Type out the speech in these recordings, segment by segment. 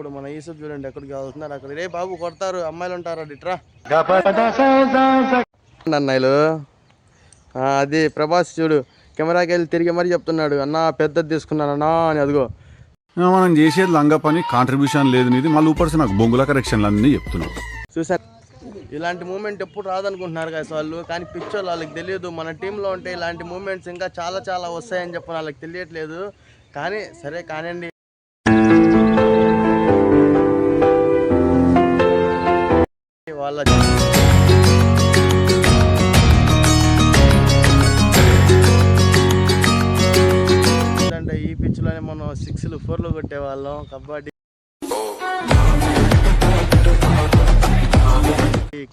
ఒకప్పుడు మన యూసుఫ్ చూడండి ఎక్కడికి వెళ్తున్నారు, అక్కడ రే బాబు కొడతారు అమ్మాయిలు ఉంటారు డిట్రా అన్నయ్యలు. అది ప్రభాస్ చూడు కెమెరాకి వెళ్ళి తిరిగి మరీ చెప్తున్నాడు, అన్న పెద్దది తీసుకున్నాను అన్నా అని. అదిగో మనం చేసేది లంగా పని, కాంట్రిబ్యూషన్ లేదు నీది, మళ్ళీ ఊపర్స్ నాకు బొంగుల కరెక్షన్లు అన్నీ చెప్తున్నావు. చూసాను, ఇలాంటి మూమెంట్ ఎప్పుడు రాదనుకుంటున్నారు కదా వాళ్ళు, కానీ పిక్చర్ వాళ్ళకి తెలియదు. మన టీంలో ఉంటే ఇలాంటి మూమెంట్స్ ఇంకా చాలా చాలా వస్తాయని చెప్పి వాళ్ళకి తెలియట్లేదు. కానీ సరే కానివ్వండి. వాళ్ళ ఈ పిచ్లోనే మనం 6లు 4లు కొట్టేవాళ్ళం కబడ్డీ,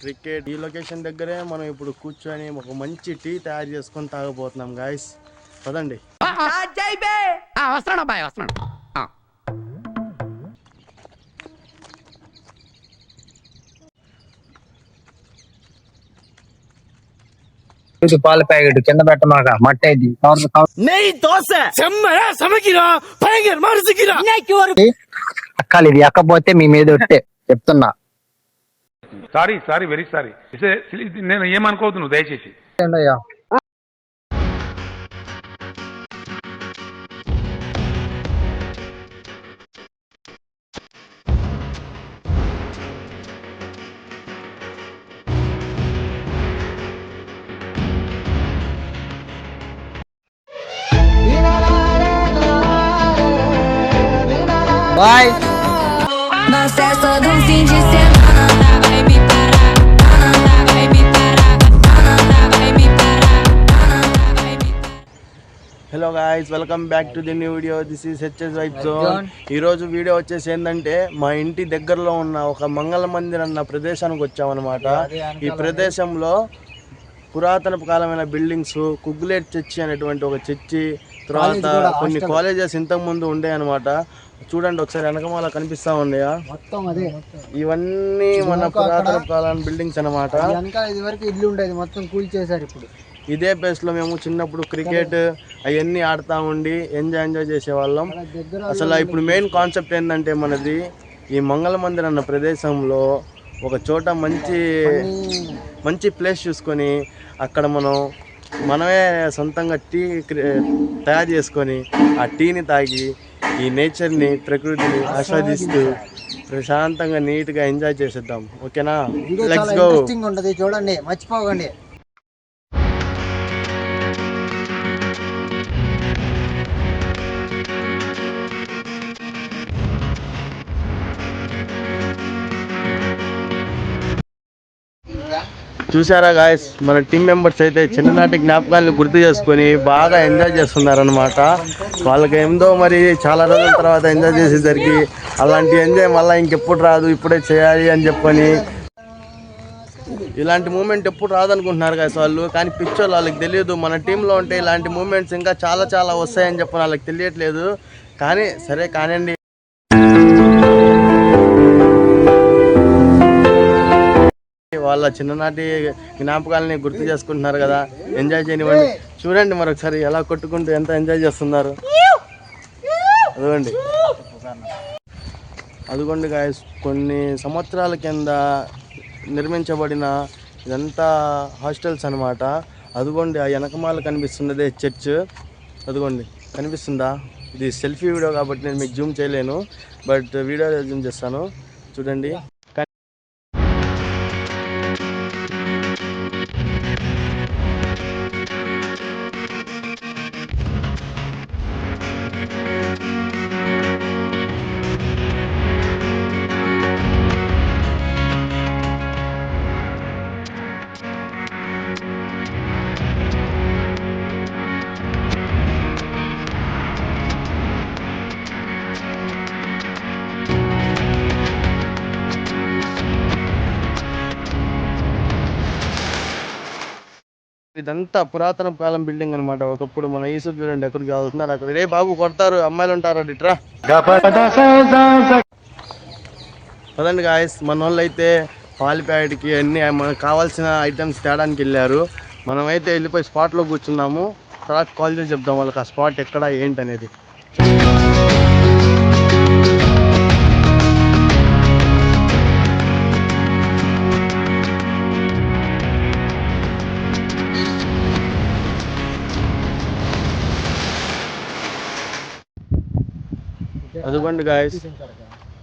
క్రికెట్. ఈ లొకేషన్ దగ్గరే మనం ఇప్పుడు కూర్చొని ఒక మంచి టీ తయారు చేసుకొని తాగబోతున్నాం గాయస్. పదండి. పాల ప్యాకెట్ కింద పెట్టమాక మట్టి అక్కాలి ఇది ఎక్కపోతే మీ మీద ఒట్టే చెప్తున్నా. Sorry very sorry. నేను ఏమనుకోవద్దు నువ్వు దయచేసి. Bye. Hello guys, welcome back to the new video. This is HS vibe zone. ఈరోజు వీడియో వచ్చేసి ఏంటంటే మా ఇంటి దగ్గరలో ఉన్న ఒక మంగళ మందిర్ అన్న ప్రదేశానికి వచ్చామన్నమాట. ఈ ప్రదేశంలో పురాతన కాలమైన బిల్డింగ్స్, కుగ్గులేట్ చర్చి అనేటువంటి ఒక చర్చి, తర్వాత కొన్ని కాలేజెస్ ఇంతకు ముందు ఉండే అనమాట. చూడండి ఒకసారి వెనకమాల కనిపిస్తా ఉన్నాయా, ఇవన్నీ మన పురాతన కాలం బిల్డింగ్స్ అనమాట. ఇల్లు ఉండేది మొత్తం కూల్చేశారు. ఇప్పుడు ఇదే ప్లేస్ లో మేము చిన్నప్పుడు క్రికెట్ అవన్నీ ఆడుతూ ఉండి ఎంజాయ్ చేసేవాళ్ళం. అసలు ఇప్పుడు మెయిన్ కాన్సెప్ట్ ఏంటంటే మనది ఈ మంగళ మందిర్ అన్న ప్రదేశంలో ఒక చోట మంచి ప్లేస్ చూసుకొని అక్కడ మనమే సొంతంగా టీ తయారు చేసుకొని ఆ టీని తాగి ఈ నేచర్ని, ప్రకృతిని ఆస్వాదిస్తూ ప్రశాంతంగా నీట్గా ఎంజాయ్ చేసేద్దాం. ఓకేనా? Let's go. చూడండి, మర్చిపోకండి. చూసారా గాయస్, మన టీం మెంబర్స్ అయితే చిన్ననాటి జ్ఞాపకాలను గుర్తు చేసుకొని బాగా ఎంజాయ్ చేస్తున్నారనమాట. వాళ్ళకి ఏందో మరి చాలా రోజుల తర్వాత ఎంజాయ్ చేసేసరికి అలాంటి ఎంజాయ్ మళ్ళీ ఇంకెప్పుడు రాదు, ఇప్పుడే చేయాలి అని చెప్పని. ఇలాంటి మూమెంట్ ఎప్పుడు రాదనుకుంటున్నారు కదా వాళ్ళు, కానీ పిక్చర్ వాళ్ళకి తెలియదు. మన టీంలో ఉంటే ఇలాంటి మూమెంట్స్ ఇంకా చాలా చాలా వస్తాయని చెప్పని వాళ్ళకి తెలియట్లేదు. కానీ సరే కానివ్వండి. వాళ్ళ చిన్ననాటి జ్ఞాపకాలని గుర్తు చేసుకుంటున్నారు కదా, ఎంజాయ్ చేయనివ్వండి. చూడండి మరొకసారి ఎలా కొట్టుకుంటూ ఎంత ఎంజాయ్ చేస్తున్నారు. అదిగోండి గాయస్, కొన్ని సంవత్సరాల కింద నిర్మించబడిన ఇదంతా హాస్టల్స్ అనమాట. అదిగోండి ఆ వెనకమాల కనిపిస్తున్నదే చర్చ్. అదిగోండి కనిపిస్తుందా? ఇది సెల్ఫీ వీడియో కాబట్టి నేను మీకు జూమ్ చేయలేను, బట్ వీడియో జూమ్ చేస్తాను. చూడండి. ఇదంతా పురాతన కాలం బిల్డింగ్ అనమాట. ఒకప్పుడు మన యూసుఫ్ చూడండి ఎక్కడికి వెళ్తున్నారు, అక్కడ రే బాబు కొడతారు అమ్మాయిలు ఉంటారు డిట్రా. పదండి గాయస్, మన వాళ్ళు అయితే పాల ప్యాకెట్కి అన్ని మనకు కావాల్సిన ఐటమ్స్ తేడానికి వెళ్ళారు. మనమైతే వెళ్ళిపోయి స్పాట్లో కూర్చున్నాము. తర్వాత కాల్ చేసి చెప్దాం వాళ్ళకి ఆ స్పాట్ ఎక్కడ ఏంటి అనేది. అదిగోండి గాయస్,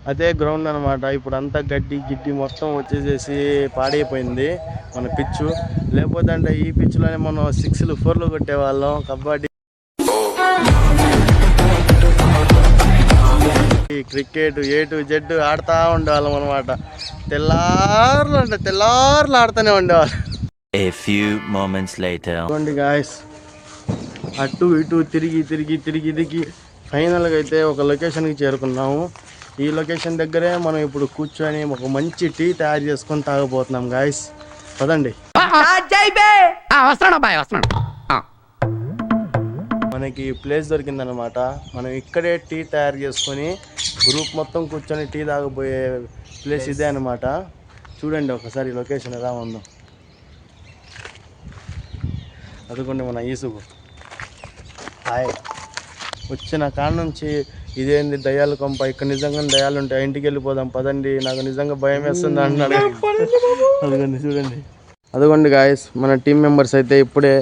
అదే గ్రౌండ్ అనమాట. ఇప్పుడు అంతా గడ్డి గిడ్డి మొత్తం వచ్చేసేసి పాడైపోయింది మన పిచ్చు. లేకపోతే అంటే ఈ పిచ్చులోనే మనం 6లు 4లు కొట్టేవాళ్ళం. Kabaddi, cricket A to Z ఆడుతూ ఉండేవాళ్ళం అనమాట. తెల్లార్లు ఆడుతూనే ఉండేవాళ్ళం. A few moments later. చూడండి గాయస్, అటు ఇటు తిరిగి ఫైనల్గా అయితే ఒక లొకేషన్కి చేరుకున్నాము. ఈ లొకేషన్ దగ్గరే మనం ఇప్పుడు కూర్చొని ఒక మంచి టీ తయారు చేసుకొని తాగబోతున్నాం గాయస్. పదండి. మనకి ప్లేస్ దొరికిందనమాట. మనం ఇక్కడే టీ తయారు చేసుకొని గ్రూప్ మొత్తం కూర్చొని టీ తాగబోయే ప్లేస్ ఇదే అనమాట. చూడండి ఒకసారి లొకేషన్ ఎలా ఉందో. అదుకోండి మన ఈసుకు హాయ్. వచ్చిన కాడ నుంచి ఇదేంది దయ్యాల కొంప, ఇక్కడ నిజంగా దయ్యాలు ఉంటాయి, ఇంటికి వెళ్ళిపోదాం పదండి, నాకు నిజంగా భయం వేస్తుంది అన్నాడు. అదిగోండి చూడండి. అదిగోండి గాయస్, మన టీం మెంబర్స్ అయితే ఇప్పుడే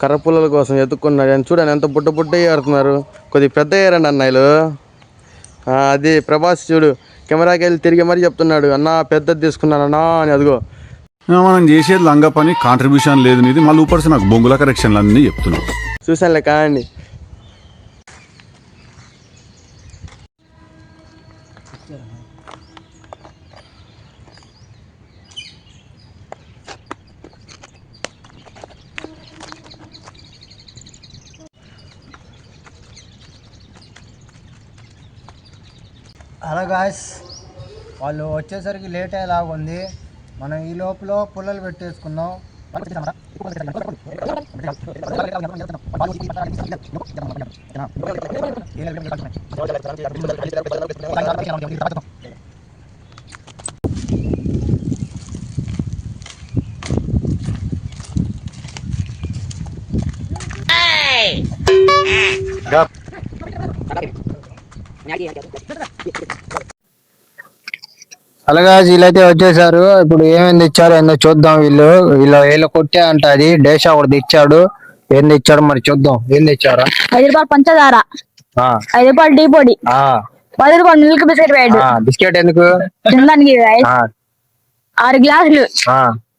కర్రపుల్లల కోసం ఎత్తుక్కున్నారు. అని చూడండి ఎంత బుట్ట ఆడుతున్నారు. కొద్దిగా పెద్ద అయ్యారండి అన్నయ్యలు. అది ప్రభాస్ చూడు కెమెరాకి వెళ్ళి తిరిగి మరీ చెప్తున్నాడు, అన్న పెద్దది తీసుకున్నానన్నా అని. అదిగో మనం చేసేది లంగా పని, కాంట్రిబ్యూషన్ లేదు నీది, మళ్ళీ ఊపర్సి నాకు బొంగుల కరెక్షన్లు అన్నీ చెప్తున్నావు. చూసానులే కాండి. అలా గాయస్, వాళ్ళు వచ్చేసరికి లేట్ అయ్యేలాగా ఉంది. మనం ఈ లోపల పుల్లలు పెట్టేసుకుందాం. అలాగా వీళ్ళైతే వచ్చేసారు. ఇప్పుడు ఏమేమి తెచ్చారు ఏందో చూద్దాం. వీళ్ళు కొట్టే అంట, అది డేషా ఒకటి ఇచ్చాడు. ఏం తెచ్చాడు మరి చూద్దాం. ఏం తెచ్చారా? 5 రూపాయలు పంచదార, 5 రూపాయలు టీ పొడి, 10 రూపాయలు మిల్క్ బిస్కెట్ వేయడు. బిస్కెట్ ఎందుకు? తినడానికి 6 గ్లాసులు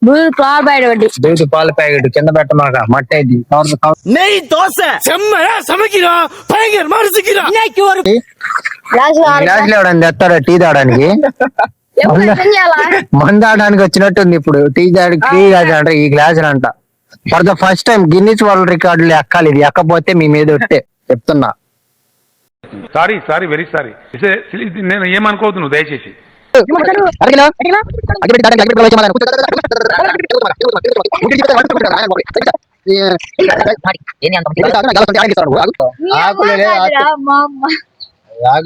దూద్ పాల ప్యాకెట్ ఒకటి. దూది పాల ప్యాకెట్ కింద పెట్టమాక మట్టేది. గ్లాసులు ఎవడని తెస్తారా టీ తాగడానికి? మందు తాగడానికి వచ్చినట్టుంది ఇప్పుడు. టీ తాగడానికి ఈ గ్లాసులు అంట. For the first time Guinness world రికార్డులు ఎక్కాలి. ఇది ఎక్కపోతే మీ మీద ఒట్టే చెప్తున్నా. Sorry very sorry. నేను ఏమనుకోవద్దు నువ్వు దయచేసి.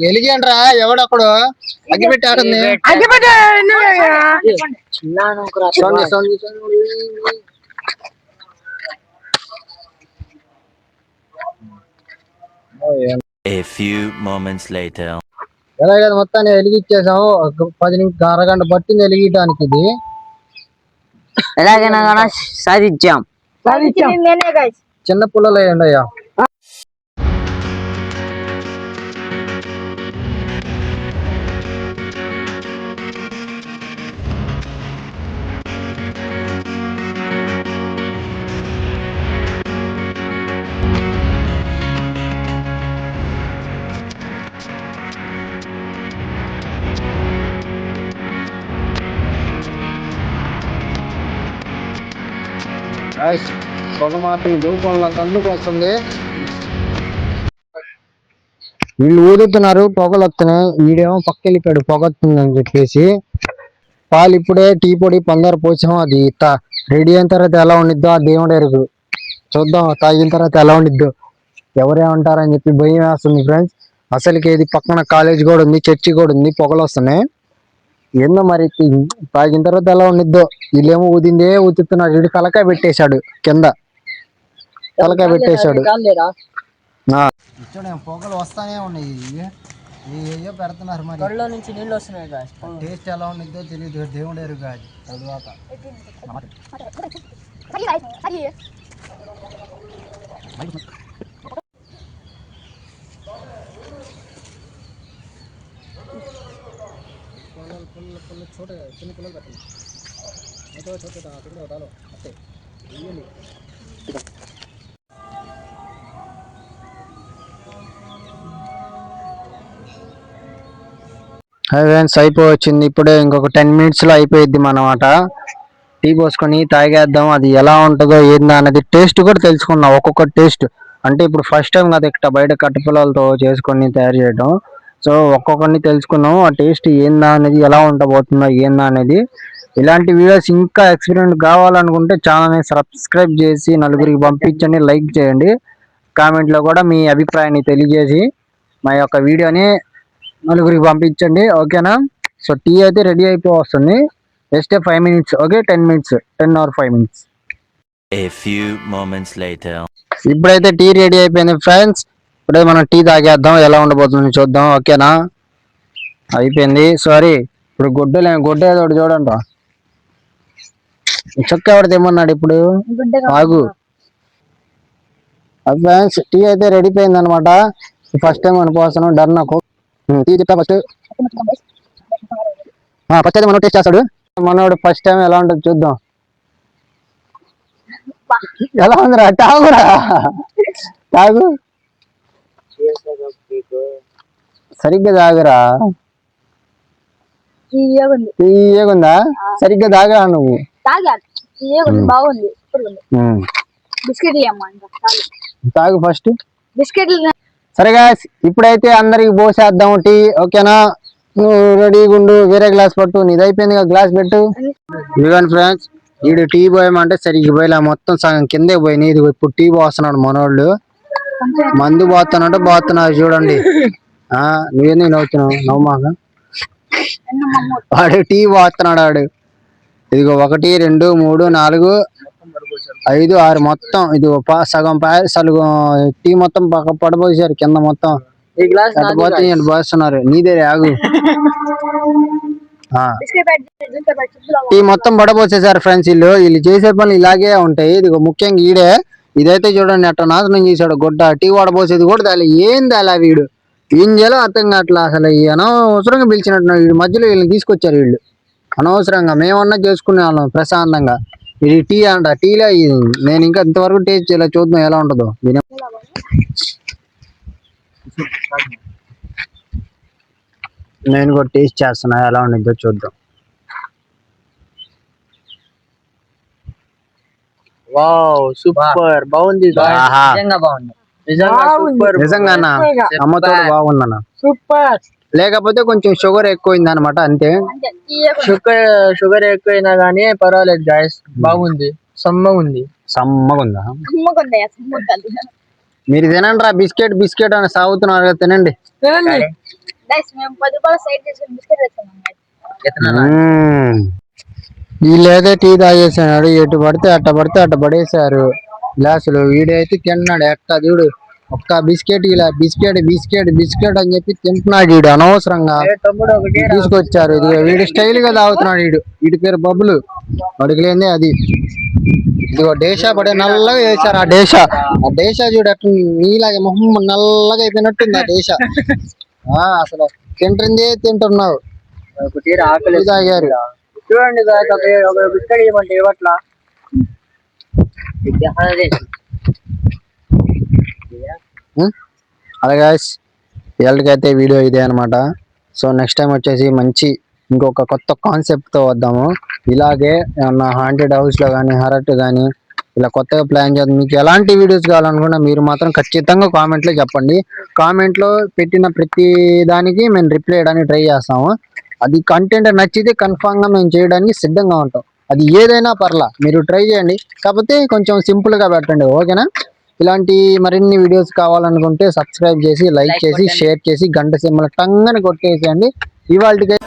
వెలిగండ్రా ఎవడప్పుడు అగ్గిపెట్టి ఆడుంది. A few moments later. ఎలాగ మొత్తాన్ని వెలిగిచ్చేసాము. 10 అరగంట పట్టింది వెలిగించడానికి. ఇది ఎలాగైనా కూడా సాధించాం. చిన్న పుల్లలు వేయండి అయ్యా. పొగ మాత్రం దూపంలో కందుకు వస్తుంది. వీళ్ళు ఊదుతున్నారు, పొగలు వస్తున్నాయి. వీడేమో పక్క వెళ్ళిపోయాడు పొగ వస్తుందని చెప్పేసి. పాలు ఇప్పుడే టీ పొడి పందరు పోసాం. అది రెడీ అయిన తర్వాత ఎలా ఉండిద్దో ఆ దేవుడు ఎరుగు. చూద్దాం తాగిన తర్వాత ఎలా ఉండిద్దో. ఎవరేమంటారని చెప్పి భయం వేస్తుంది ఫ్రెండ్స్. అసలుకి ఇది పక్కన కాలేజ్ కూడా ఉంది, చర్చి కూడా ఉంది. పొగలు వస్తున్నాయి. ఏందో మరి తాగిన తర్వాత ఎలా ఉండిద్దో. వీళ్ళేమో ఊదిందే ఊతున్నారు. వీడు తలకాయ పెట్టేశాడు కింద. తలకాయ పెట్టేశాడు. పొగలు వస్తానే ఉన్నాయి. ఏయో పెడుతున్నారు. మరి గొడవలో నుంచి నీళ్ళు వస్తున్నాయి. టేస్ట్ ఎలా ఉండిద్దో తెలియదు. దేవుడు ఎరుగు అది. తరువాత ఫ్రెండ్స్ అయిపోవచ్చింది ఇప్పుడే, ఇంకొక 10 minutes లో అయిపోయిద్ది అన్నమాట. టీ పోసుకొని తాగేద్దాం, అది ఎలా ఉంటుందో ఏందా అనేది టేస్ట్ కూడా తెలుసుకుందాం. ఒక్కొక్క టేస్ట్ అంటే ఇప్పుడు ఫస్ట్ టైం కదా ఇక్కడ బయట కట్టెపుల్లలతో చేసుకొని తయారు చేయడం. సో ఒక్కొక్కరిని తెలుసుకుందాం, ఆ టేస్ట్ ఏందా అనేది, ఎలా ఉండబోతుందో ఏందా అనేది. ఇలాంటి వీడియోస్ ఇంకా ఎక్స్పీరియన్స్ కావాలనుకుంటే ఛానల్ని సబ్స్క్రైబ్ చేసి నలుగురికి పంపించండి, లైక్ చేయండి. కామెంట్లో కూడా మీ అభిప్రాయాన్ని తెలియజేసి మా యొక్క వీడియోని నలుగురికి పంపించండి, ఓకేనా. సో టీ అయితే రెడీ అయిపోవస్తుంది, just 5 minutes, okay. 10 minutes, 10 or 5 minutes. A few moments later. ఇప్పుడైతే టీ రెడీ అయిపోయింది ఫ్రెండ్స్. ఇప్పుడే మనం టీ తాగేద్దాం, ఎలా ఉండబోతుంది చూద్దాం, ఓకేనా. అయిపోయింది. సారీ, ఇప్పుడు గుడ్డ ఏదో ఒకటి చూడండి. చొక్క ఎవరు తెమ్మన్నాడు ఇప్పుడు, ఆగు. ఫ్రెండ్స్ టీ అయితే రెడీ అయిపోయింది అనమాట. ఫస్ట్ టైం అనుకోవస్తాను, డర్ నాకు. టీ చెప్తా ఫస్ట్ అయితే మనం టేస్ట్ చేస్తాడు మనోడు. ఫస్ట్ టైం ఎలా ఉంటుంది చూద్దాం. ఎలా ఉందిరా, తాగురా, తాగు, సరిగ్గా తాగురా. తీయగుందా, సరిగ్గా తాగా నువ్వు. బాగుంది, బిస్కెట్లు తాగు ఫస్ట్. బిస్కెట్లు. సరేగా, ఇప్పుడైతే అందరికి పోసేద్దాం టీ, ఓకేనా. నువ్వు రెడీగా ఉండు, వేరే గ్లాస్ పట్టు, నీది అయిపోయింది కదా, గ్లాస్ పెట్టు. ఇదిగోండి ఫ్రెండ్స్, వీడు టీ పోయమంటే సరిగ్గా పోయిలా, మొత్తం సగం కిందే పోయినాయి. ఇది ఇప్పుడు టీ పోస్తున్నాడు మనోళ్ళు, మందు పోతున్నారు చూడండి. నువ్వేందుకు నవ్వుతున్నావు, నవ్వుమాక. వాడు టీ పోస్తున్నాడు వాడు. ఇదిగో 1 2 3 4 5 6 మొత్తం ఇది సగం పాయసాలు టీ మొత్తం పడబోసారు కింద మొత్తం. పోస్తున్నారు, నీదే ఆగు. టీ మొత్తం పడబోసేసారు ఫ్రెండ్స్. వీళ్ళు చేసే పనులు ఇలాగే ఉంటాయి. ఇది ముఖ్యంగా ఈడే, ఇదైతే చూడండి అట్లా నాశనం చేశాడు గుడ్డ. టీ పడబోసేది కూడా దాని ఏం దాలా, వీడు ఏం చేయాలో అర్థం కావట్లా అసలు. అనవసరంగా పిలిచినట్టు వీడు మధ్యలో వీళ్ళని తీసుకొచ్చారు వీళ్ళు అనవసరంగా. మేమన్నా చేసుకునే వాళ్ళం ప్రశాంతంగా. ఇది టీ అంట, టీలో నేను ఇంకా ఇంతవరకు టేస్ట్ చేయాలి, చూద్దాం ఎలా ఉంటుందో. నేను కూడా టేస్ట్ చేస్తున్నా, ఎలా ఉండిద్దో చూద్దాం. వావ్, సూపర్, బాగుంది, నిజంగా బాగుంది, నిజంగా అమ్మతో బాగుందన్న. సూపర్. లేకపోతే కొంచెం షుగర్ ఎక్కువైంది అనమాట, అంతే. షుగర్ ఎక్కువైనా గానీ పర్వాలేదు గాయస్, బాగుంది, సమ్మగా ఉంది. సమ్మగుందా? మీరు తినండి రా, బిస్కెట్ అని సాగుతున్నారు కదా, తినండి. వీళ్ళేదో టీ తాగేసాడు, ఎటు పడితే అట్ట పడేసారు గ్లాసులు. వీడైతే తిన్నాడు ఎట్ట చూడు, ఒక్క బిస్కెట్ ఇలా బిస్కెట్ అని చెప్పి తింటున్నాడు వీడు అనవసరంగా. తీసుకొచ్చారు, ఇది వీడు స్టైల్ గా తాగుతున్నాడు. వీడి పేరు బబ్బులు, వాడికి లేదే అది. ఇదిగో డేషా పడే నల్లగా వేసారు. ఆ డేషా చూడు అట్లా నీలాగే మొహం నల్లగా అయిపోయినట్టుంది ఆ డేషా. అసలు తింటున్నావు, తాగారు. చూడండి ఒక బిస్కెట్ ఇవ్వమంటే ఇవ్వట్లా. అలాగే వీళ్ళకైతే వీడియో ఇదే అనమాట. సో నెక్స్ట్ టైం వచ్చేసి మంచి ఇంకొక కొత్త కాన్సెప్ట్ తో వద్దాము. ఇలాగే ఏమన్నా హాంటెడ్ హౌస్ లో కానీ, హరట్ కానీ ఇలా కొత్తగా ప్లాన్ చేద్దాం. మీకు ఎలాంటి వీడియోస్ కావాలనుకున్నా మీరు మాత్రం ఖచ్చితంగా కామెంట్ లో చెప్పండి. కామెంట్ లో పెట్టిన ప్రతి దానికి మేము రిప్లై చేయడానికి ట్రై చేస్తాము. అది కంటెంట్ నచ్చితే కన్ఫామ్ గా మేము చేయడానికి సిద్ధంగా ఉంటాం. అది ఏదైనా పర్లా, మీరు ట్రై చేయండి, కాకపోతే కొంచెం సింపుల్ గా పెట్టండి, ఓకేనా. ఇలాంటి మరిన్ని వీడియోస్ కావాలనుకుంటే సబ్స్క్రైబ్ చేసి, లైక్ చేసి, షేర్ చేసి, గంట సింబల్ టంగని కొట్టేసేయండి. ఇవాళకి